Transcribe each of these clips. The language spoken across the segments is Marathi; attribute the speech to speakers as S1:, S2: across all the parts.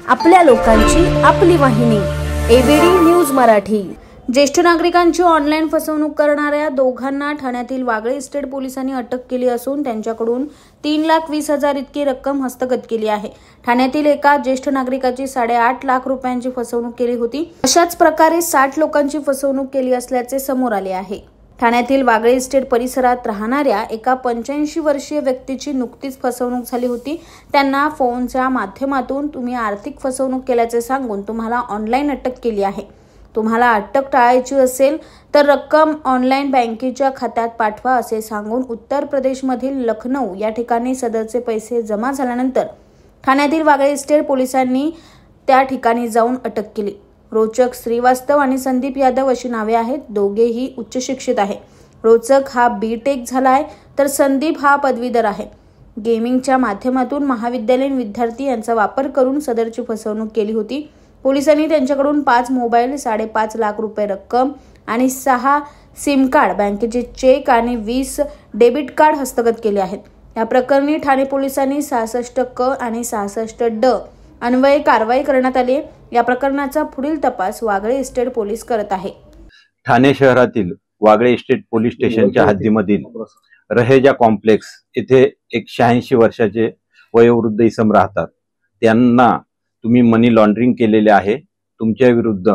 S1: आपल्या लोकांची आपली वाहिनी एबीडी न्यूज मराठी। ज्येष्ठ नागरिकांची ऑनलाईन फसवणूक करणाऱ्या दोघांना ठाण्यातील वागळे इस्टेट पोलिसांनी अटक केली असून त्यांच्याकडून 3,20,000 इतकी रक्कम हस्तगत केली आहे। ठाण्यातील एका ज्येष्ठ नागरिकाची 8.5 लाख रुपयांची फसवणूक केली होती। अशाच प्रकारे 60 लोकांची फसवणूक केली असल्याचे समोर आले आहे। ठाण्यातील वागळे इस्टेट परिसरात राहणाऱ्या एका 85 वर्षीय व्यक्तीची नुकतीच फसवणूक झाली होती। त्यांना फोनच्या माध्यमातून तुम्ही आर्थिक फसवणूक केल्याचे सांगून तुम्हाला ऑनलाईन अटक केली आहे। तुम्हाला अटक टाळायची असेल तर रक्कम ऑनलाईन बँकेच्या खात्यात पाठवा असे सांगून उत्तर प्रदेशमधील लखनौ या ठिकाणी सदरचे पैसे जमा झाल्यानंतर ठाण्यातील वागळे इस्टेट पोलिसांनी त्या ठिकाणी जाऊन अटक केली। रोचक श्रीवास्तव आणि संदीप यादव अशी नावे आहेत। दोघेही उच्च शिक्षित आहे। रोचक हा B.Tech झाला आहे तर संदीप हा पदवीधर आहे। गेमिंगच्या माध्यमातून महाविद्यालयीन विद्यार्थी यांचा वापर करून सदरची फसवणूक केली होती। पोलिसांनी त्यांच्याकडून 5 मोबाईल, 5.5 लाख रुपये रक्कम आणि 6 सिम कार्ड, बँकेचे चेक आणि 20 डेबिट कार्ड हस्तगत केले आहेत। या प्रकरणी ठाणे पोलिसांनी 66 क आणि 66 ड अन्वये कारवाई करण्यात आली। या प्रकरणाचा पुढील तपास वागळे इस्टेट पोलीस करत आहे।
S2: ठाणे शहरातील वागळे इस्टेट पोलीस स्टेशनच्या हद्दीमधील रहेजा कॉम्प्लेक्स येथे एक 86 वर्षाचे वयोवृद्ध इसम राहतात। त्यांना तुम्ही मनी लॉन्ड्रिंग केलेले आहे। तुमच्या विरुद्ध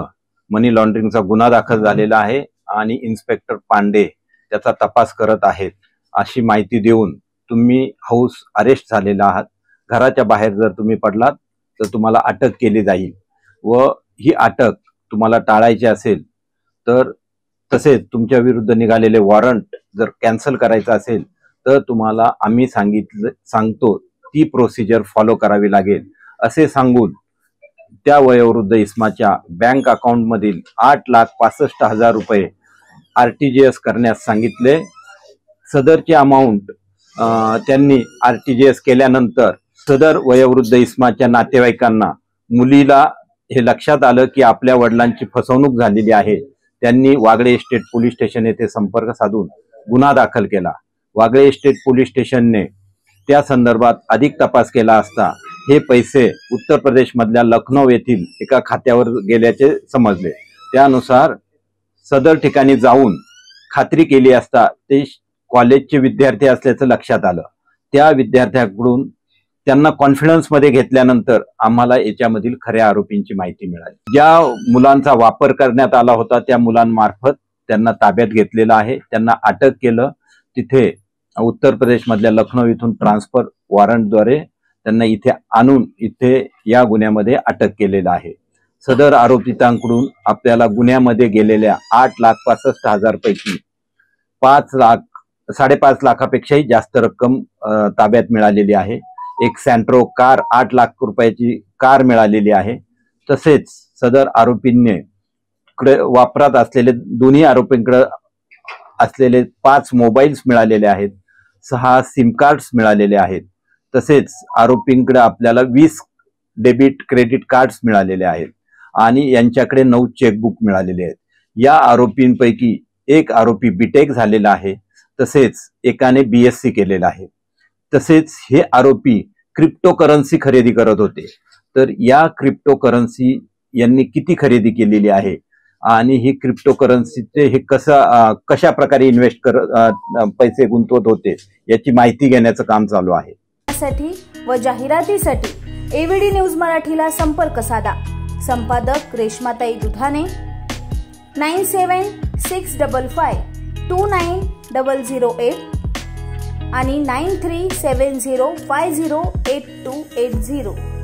S2: मनी लॉन्ड्रिंगचा गुन्हा दाखल झालेला आहे आणि इन्स्पेक्टर पांडे त्याचा तपास करत आहेत अशी माहिती देऊन तुम्ही हाऊस अरेस्ट झालेला आहात। घराच्या बाहेर जर तुम्ही पडलात तर तुम्हाला अटक केली जाईल व ही अटक तुम्हाला टाळायची असेल तर तसेच तुमच्या विरुद्ध निघालेले वॉरंट जर कॅन्सल करायचं असेल तर तुम्हाला आम्ही सांगतो ती प्रोसिजर फॉलो करावी लागेल असे सांगून त्या वयोवृद्ध इसमाच्या बँक अकाउंट मधील 8,65,000 रुपये RTGS करण्यास सांगितले। सदरची अमाउंट त्यांनी RTGS केल्यानंतर सदर वयोवृद्ध इसमाच्या नातेवाईकांना मुलीला हे लक्षात आलं की आपल्या वडिलांची फसवणूक झालेली आहे। त्यांनी वागळे इस्टेट पोलीस स्टेशन येथे संपर्क साधून गुन्हा दाखल केला। वागळे इस्टेट पोलीस स्टेशनने त्या संदर्भात अधिक तपास केला असता हे पैसे उत्तर प्रदेश मधल्या लखनौ येथील एका खात्यावर गेल्याचे समजले। त्यानुसार सदर ठिकाणी जाऊन खात्री केली असता ते कॉलेजचे विद्यार्थी असल्याचं लक्षात आलं। त्या विद्यार्थ्यांकडून त्यांना कॉन्फिडन्स मध्ये घेतल्यानंतर आम्हाला याच्यामधील खऱ्या आरोपींची माहिती मिळाली। ज्या मुलांचा वापर करण्यात आला होता त्या मुलांमार्फत त्यांना ताब्यात घेतलेलं आहे। त्यांना अटक केलं। तिथे उत्तर प्रदेश मधल्या लखनौ इथून ट्रान्सफर वॉरंटद्वारे त्यांना इथे आणून इथे या गुन्ह्यामध्ये अटक केलेलं आहे। सदर आरोपितांकडून आपल्याला गुन्ह्यामध्ये गेलेल्या 8,65,000 पैकी 5,5.5 लाखापेक्षाही जास्त रक्कम ताब्यात मिळालेली आहे। एक सँट्रो कार 8 लाख रुपयाची कार मिळालेली आहे। तसेच सदर आरोपींनी वापरात असलेले दोन्ही आरोपींकडे असलेले 5 मोबाईल्स मिळालेले आहेत। 6 सिम कार्ड्स मिळालेले आहेत। तसेच आरोपींकडे आपल्याला 20 डेबिट क्रेडिट कार्ड्स मिळालेले आहेत आणि यांच्याकडे 9 चेकबुक मिळालेले आहेत। या आरोपींपैकी एक आरोपी B.Tech झालेला आहे। तसेच एकाने BSc केलेला आहे। तसेच हे आरोपी क्रिप्टोकरन्सी खरेदी करत होते। तर या क्रिप्टोकरन्सी यांनी किती खरेदी केलेली आहे आणि ही क्रिप्टोकरन्सीचे हे कशा प्रकारे पैसे गुंतवत होते याची माहिती घेण्याचं काम चालू आहे।
S1: यासाठी व जाहिरातीसाठी एबीडी न्यूज मराठीला संपर्क साधा। संपादक रेश्माताई दुधाने 9765529008 आणि 9370508280।